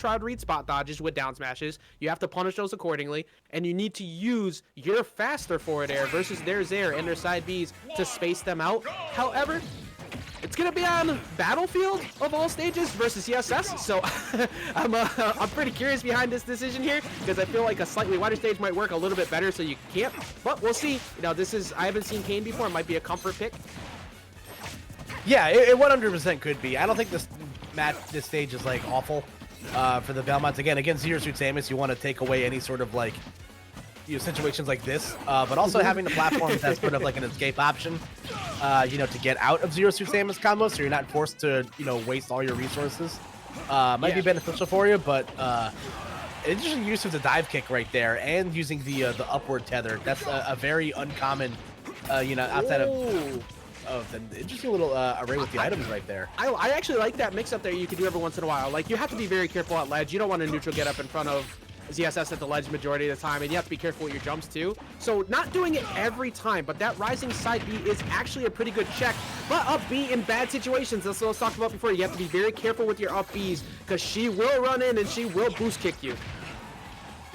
try to read spot dodges with down smashes. You have to punish those accordingly, and you need to use your faster forward air versus their Zair and their side Bs to space them out. However, it's gonna be on Battlefield of all stages versus ZSS, so I'm pretty curious behind this decision here because I feel like a slightly wider stage might work a little bit better, so you can't. But we'll see. You know, I haven't seen Kain before. It might be a comfort pick. Yeah, it 100% could be. I don't think this stage is like awful for the Belmonts. Again, against Zero Suit Samus, you want to take away any sort of like situations like this, but also having the platform that's sort of like an escape option, to get out of Zero Suit Samus combos, so you're not forced to, waste all your resources. Might be beneficial for you, but interesting use of the dive kick right there, and using the upward tether. That's a very uncommon, outside of the interesting little array with the items right there. I actually like that mix up there you can do every once in a while. Like, you have to be very careful at ledge. You don't want a neutral get up in front of ZSS at the ledge majority of the time, and you have to be careful with your jumps too. So not doing it every time, but that rising side B is actually a pretty good check. But up B in bad situations, that's what I was talking about before. You have to be very careful with your up Bs because she will run in and she will boost kick you.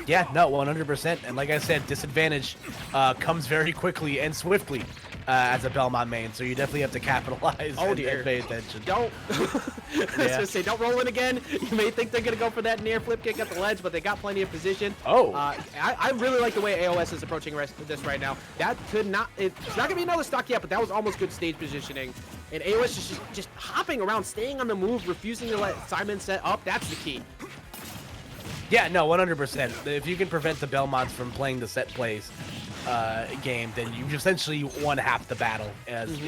Yeah, no, 100%. And like I said, disadvantage comes very quickly and swiftly as a Belmont main, so you definitely have to capitalize and pay attention. Don't. I was gonna say, don't roll in again. You may think they're gonna go for that near flip kick at the ledge, but they got plenty of position. Oh. I really like the way AoS is approaching this right now. That could not. It's not gonna be another stock yet, but that was almost good stage positioning. And AoS is just hopping around, staying on the move, refusing to let Simon set up. That's the key. Yeah, no, 100%. If you can prevent the Belmonts from playing the set plays game, then you essentially won half the battle. As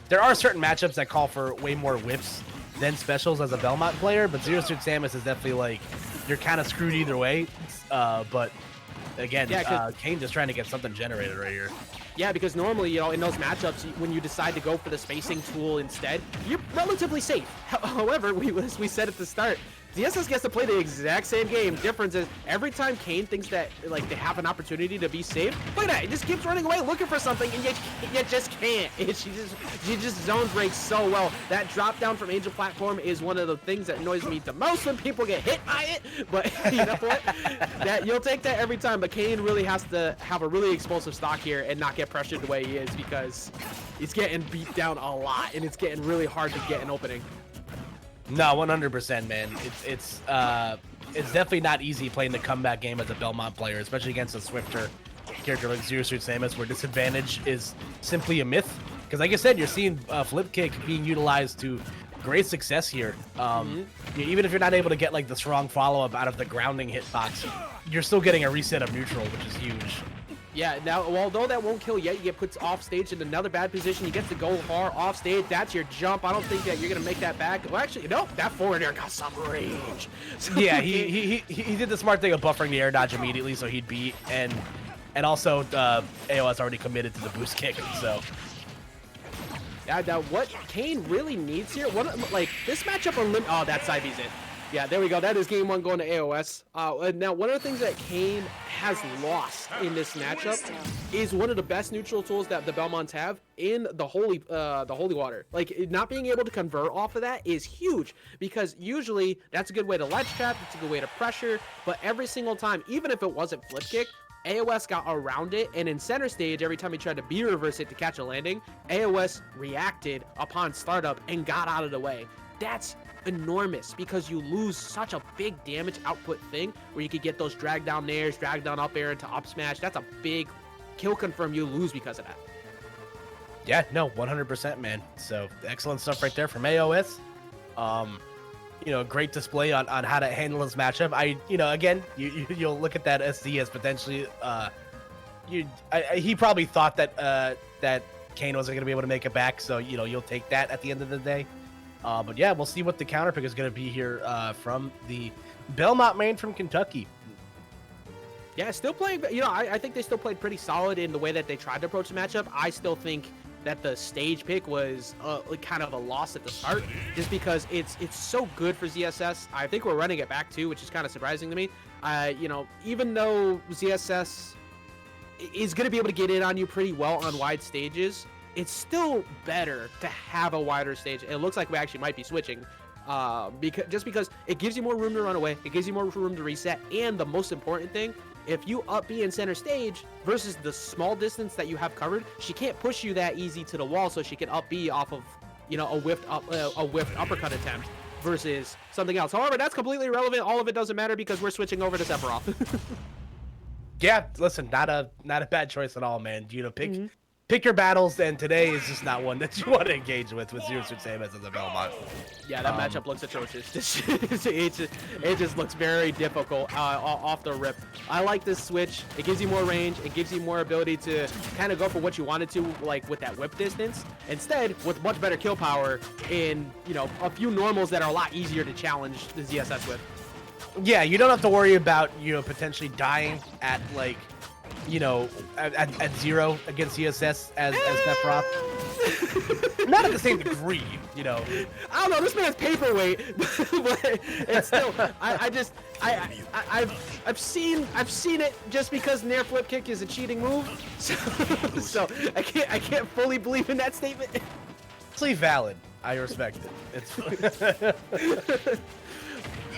there are certain matchups that call for way more whips than specials as a Belmont player, but Zero Suit Samus is definitely like, you're kind of screwed either way. But again, Kain just trying to get something generated right here. Yeah, because normally, in those matchups, when you decide to go for the spacing tool instead, you're relatively safe. However, we said at the start, ZSS gets to play the exact same game. Difference is, every time Kain thinks that like they have an opportunity to be safe, look at that, he just keeps running away looking for something, and you just can't. She just zone breaks so well. That drop down from Angel Platform is one of the things that annoys me the most when people get hit by it. But you know what? That you'll take that every time. But Kain really has to have a really explosive stock here and not get pressured the way he is, because he's getting beat down a lot, and it's getting really hard to get an opening. No, 100%, man. It's definitely not easy playing the comeback game as a Belmont player, especially against a swifter character like Zero Suit Samus, where disadvantage is simply a myth. Because like I said, you're seeing flip kick being utilized to great success here. Even if you're not able to get like the strong follow-up out of the grounding hitbox, you're still getting a reset of neutral, which is huge. Yeah, now, although that won't kill yet, you get put off stage in another bad position. You get to go far off stage. That's your jump. I don't think that you're going to make that back. Well, actually, no, that forward air got some range. So yeah, he did the smart thing of buffering the air dodge immediately, so he'd beat, and also AoS already committed to the boost kick, so. Yeah, now what Kain really needs here, this matchup oh, that side B's it. Yeah, there we go. That is game one going to AoS. Now, one of the things that Kain has lost in this matchup is one of the best neutral tools that the Belmonts have in the holy water. Like, not being able to convert off of that is huge, because usually that's a good way to ledge trap, it's a good way to pressure, but every single time, even if it wasn't flip kick, AoS got around it, and in center stage, every time he tried to B-reverse it to catch a landing, AoS reacted upon startup and got out of the way. That's enormous, because you lose such a big damage output thing where you could get those drag down nairs, drag down up air into up smash. That's a big kill confirm you lose because of that. Yeah, no, 100%, man. So excellent stuff right there from AoS. Great display on how to handle this matchup. Again, you'll look at that SD as potentially he probably thought that Kain wasn't going to be able to make it back, so you'll take that at the end of the day. But yeah, we'll see what the counter pick is going to be here from the Belmont main from Kentucky. Yeah, still playing, I think they still played pretty solid in the way that they tried to approach the matchup. I still think that the stage pick was kind of a loss at the start, just because it's so good for ZSS. I think we're running it back too, which is kind of surprising to me. Even though ZSS is going to be able to get in on you pretty well on wide stages, it's still better to have a wider stage. It looks like we actually might be switching because it gives you more room to run away, it gives you more room to reset, and the most important thing, if you up B in center stage versus the small distance that you have covered, she can't push you that easy to the wall, so she can up B off of, you know, a whiffed uppercut attempt versus something else. However, that's completely irrelevant. All of it doesn't matter because we're switching over to Sephiroth. Yeah, listen, not a bad choice at all, man. You know, pick your battles, and today is just not one that you want to engage with Zero Suit Samus as a Belmont. Yeah, that matchup looks atrocious. It just looks very difficult off the rip. I like this switch. It gives you more range. It gives you more ability to kind of go for what you wanted to, like with that whip distance. Instead, with much better kill power in, you know, a few normals that are a lot easier to challenge the ZSS with. Yeah, you don't have to worry about, you know, potentially dying at, like, you know, at 0 against ZSS as Sephiroth. Not at the same degree, you know. I don't know, this man's paperweight, but it's still, I've seen it just because Nair flip kick is a cheating move, so I can't fully believe in that statement. It's valid. I respect it. It's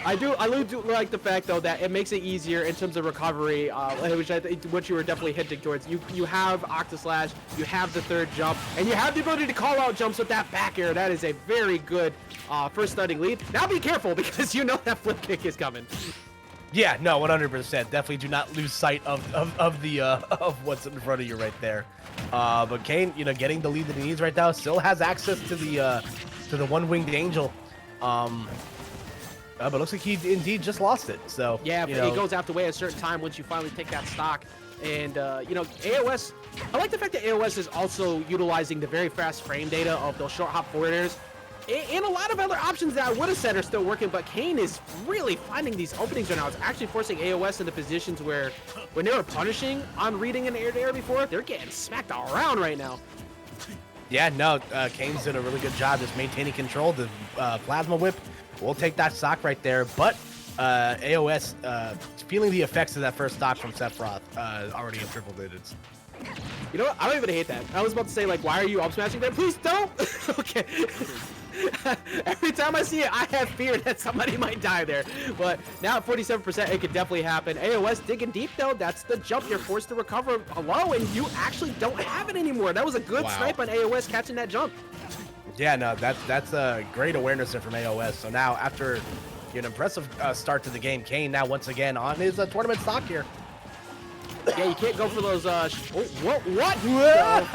I do like the fact though that it makes it easier in terms of recovery, which you were definitely hinting towards. You have Octaslash, you have the third jump, and you have the ability to call out jumps with that back air. That is a very good first starting lead. Now be careful because you know that flip kick is coming. Yeah, no, 100%. Definitely do not lose sight of what's in front of you right there. But Kain, you know, getting the lead that he needs right now, still has access to the one-winged angel. But it looks like he indeed just lost it. So yeah, but it goes out the way at a certain time once you finally take that stock. And you know, AoS, I like the fact that AoS is also utilizing the very fast frame data of those short hop forward airs. And a lot of other options that I would have said are still working, but Kain is really finding these openings right now. It's actually forcing AoS into positions where when they were punishing on reading an air-to-air before, they're getting smacked around right now. Yeah, no, Kain's did a really good job just maintaining control. The Plasma Whip will take that stock right there, but AoS feeling the effects of that first stock from Sephiroth already in triple digits. You know what? I don't even hate that. I was about to say, like, why are you up smashing there? Please don't! Okay. Every time I see it, I have fear that somebody might die there. But now at 47%, it could definitely happen. AoS digging deep, though. That's the jump. You're forced to recover low, and you actually don't have it anymore. That was a good snipe on AoS catching that jump. Yeah, no, that's a great awareness there from AoS. So now, after an impressive start to the game, Kain now once again on his tournament stock here. Yeah, you can't go for those, what? God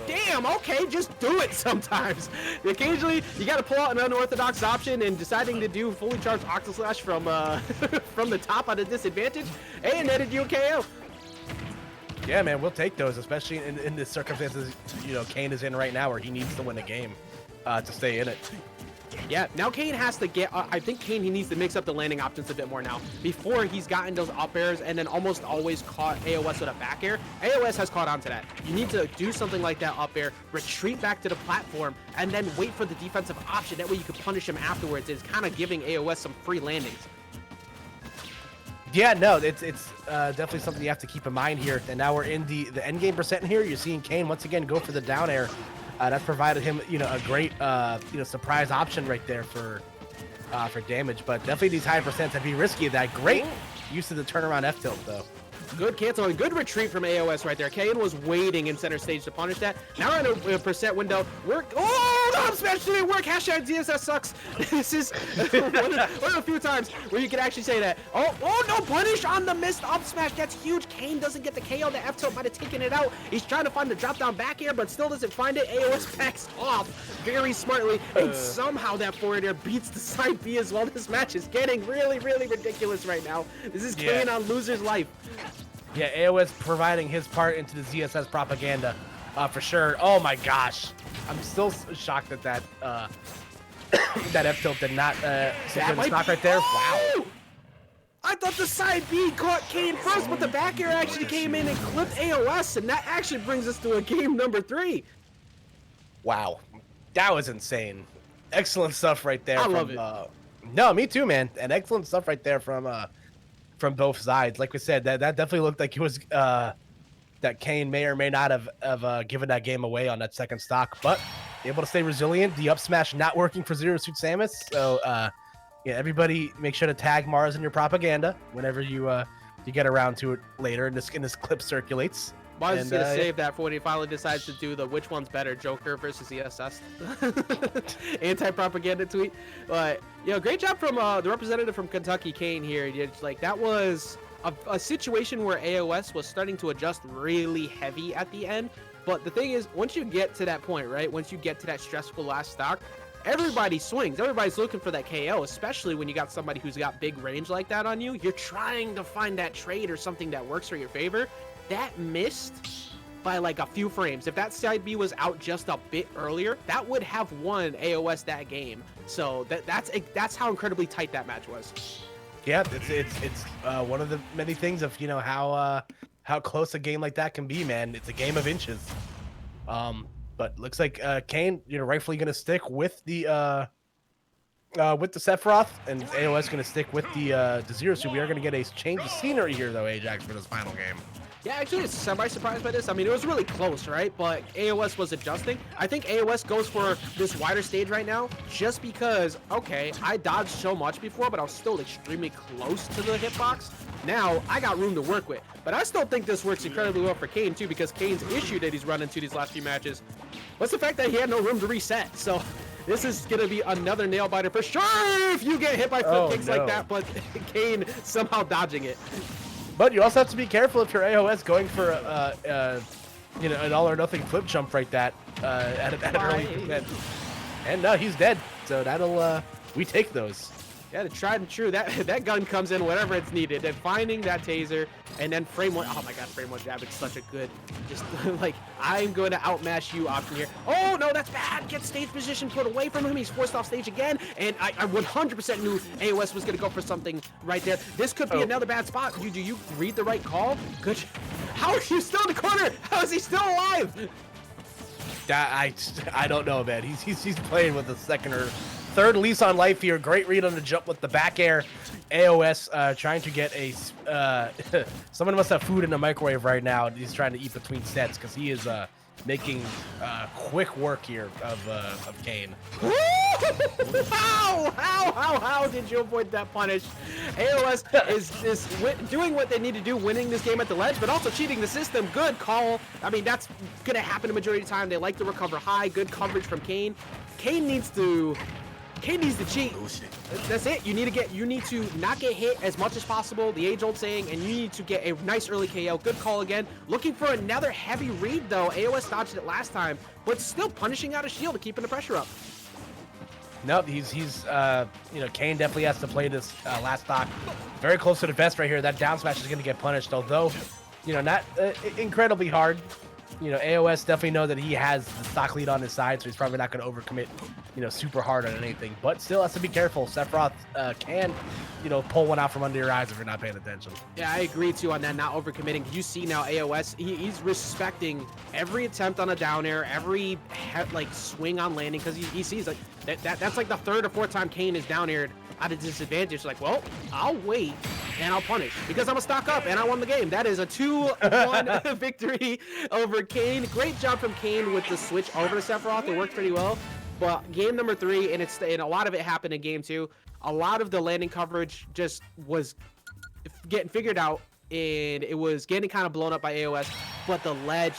damn, okay, just do it sometimes. Occasionally, you gotta pull out an unorthodox option, and deciding to do fully charged Octaslash from, from the top at a disadvantage, and netted you a KO. Yeah, man, we'll take those, especially in the circumstances, you know, Kain is in right now where he needs to win a game to stay in it. Yeah, now Kain has to get, I think Kain, he needs to mix up the landing options a bit more now. Before, he's gotten those up airs and then almost always caught AoS with a back air. AoS has caught on to that. You need to do something like that up air, retreat back to the platform, and then wait for the defensive option. That way you can punish him afterwards. It's kind of giving AoS some free landings. Yeah, no, it's definitely something you have to keep in mind here. And now we're in the end game percent here. You're seeing Kain once again go for the down air. That's provided him, you know, a great, surprise option right there for damage. But definitely these high percents would be risky. That great use of the turnaround F tilt though. Good cancel and good retreat from AoS right there. Kain was waiting in center stage to punish that. Now we're in a percent window. Oh, no, up smash didn't work. Hashtag ZSS sucks. This is one of the few times where you can actually say that. Oh, no, punish on the missed up smash. That's huge. Kain doesn't get the KO. The F tilt might have taken it out. He's trying to find the drop down back air, but still doesn't find it. AoS backs off very smartly, and somehow that forward air beats the side B as well. This match is getting really, really ridiculous right now. This is Kain on loser's life. Yeah, AoS providing his part into the ZSS propaganda, for sure. Oh my gosh, I'm still shocked that that F tilt did not secure the stock right there. Wow. I thought the side B caught Kain first, but the back air actually came in and clipped AoS, and that actually brings us to a game number 3. Wow, that was insane. Excellent stuff right there. I love it. No, me too, man. And excellent stuff right there from both sides. Like we said, that definitely looked like it was that Kain may or may not have given that game away on that second stock, but able to stay resilient. The up smash not working for Zero Suit Samus. So yeah, everybody make sure to tag Mars in your propaganda whenever you get around to it later, and this clip circulates. Mars is gonna save that for when he finally decides to do the which one's better, Joker versus ZSS anti-propaganda tweet. But great job from the representative from Kentucky, Kain here. Like that was a situation where AoS was starting to adjust really heavy at the end. But the thing is, once you get to that point, right? Once you get to that stressful last stock, everybody swings. Everybody's looking for that KO, especially when you got somebody who's got big range like that on you. You're trying to find that trade or something that works for your favor. That missed by like a few frames. If that side B was out just a bit earlier, that would have won AoS that game. So that's how incredibly tight that match was. Yeah, it's one of the many things of how close a game like that can be, man. It's a game of inches. But looks like Kain, rightfully gonna stick with the Sephiroth, and AoS gonna stick with the Zero Suit. We are gonna get a change of scenery here though, Ajax, for this final game. Yeah, actually, it's semi-surprised by this. I mean, it was really close, right? But AoS was adjusting. I think AoS goes for this wider stage right now just because, okay, I dodged so much before, but I was still extremely close to the hitbox. Now, I got room to work with. But I still think this works incredibly well for Kain, too, because Kain's issue that he's run into these last few matches was the fact that he had no room to reset. So this is going to be another nail-biter for sure if you get hit by flip kicks like that, but Kain somehow dodging it. But you also have to be careful if you're AoS going for an all or nothing flip jump like that at an early event. And no, he's dead. So that'll we take those. Yeah, the tried and true. That gun comes in whenever it's needed. And finding that taser, and then frame one. Oh my God, frame one jab. It's such a good, just like I'm going to outmatch you option here. Oh no, that's bad. Get stage position put away from him. He's forced off stage again. And I 100% knew AoS was going to go for something right there. This could be another bad spot. Do you read the right call? Good. How are you still in the corner? How is he still alive? I don't know, man. He's playing with a second or third lease on life here. Great read on the jump with the back air. AoS trying to get a someone must have food in the microwave right now. He's trying to eat between sets because he is making quick work here of Kain. How did you avoid that punish? AoS is doing what they need to do, winning this game at the ledge, but also cheating the system. Good call. I mean, that's gonna happen the majority of the time. They like to recover high. Good coverage from Kain. Kain needs to cheat. That's it. You need to not get hit as much as possible, the age-old saying, and you need to get a nice early KO. Good call again. Looking for another heavy read though. AoS dodged it last time, but still punishing out a shield, keeping the pressure up. Nope, he's Kain definitely has to play this last stock very close to the vest right here. That down smash is going to get punished, although not incredibly hard. AoS definitely know that he has the stock lead on his side, so he's probably not going to overcommit, super hard on anything. But still has to be careful. Sephiroth can, pull one out from under your eyes if you're not paying attention. Yeah, I agree too on that, not overcommitting. You see now AoS, he's respecting every attempt on a down air, every swing on landing, because he sees like that's like the third or fourth time Kain is down aired at a disadvantage. Like, well, I'll wait and I'll punish because I'm a stock up and I won the game. That is a 2-1 victory over Kain. Great job from Kain with the switch over to Sephiroth. It worked pretty well. But game number 3, and a lot of it happened in game 2. A lot of the landing coverage just was getting figured out, and it was getting kind of blown up by AoS. But the ledge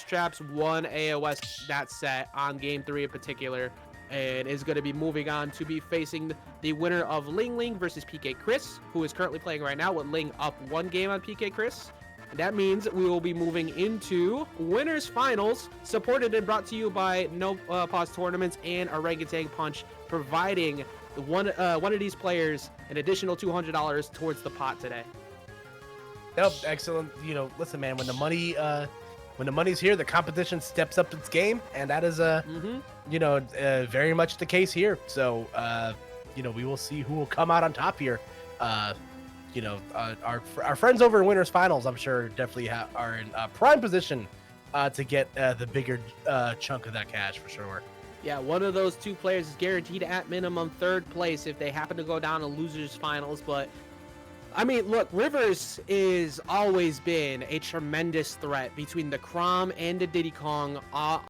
traps won AoS that set on game 3 in particular, and is going to be moving on to be facing the winner of Ling Ling versus PK Chris, who is currently playing right now with Ling up 1 game on PK Chris. And that means we will be moving into winners finals, supported and brought to you by No Pause Tournaments and OrangutangPunch, providing one of these players an additional $200 towards the pot today. Yep, excellent. Listen, man, when the money's here, the competition steps up its game, and that is very much the case here. So we will see who will come out on top here. Our friends over in winners finals, I'm sure, definitely are in prime position to get the bigger chunk of that cash for sure. Yeah, one of those 2 players is guaranteed at minimum 3rd place if they happen to go down to losers finals. But I mean, look, Rivers is always been a tremendous threat between the Crom and the Diddy Kong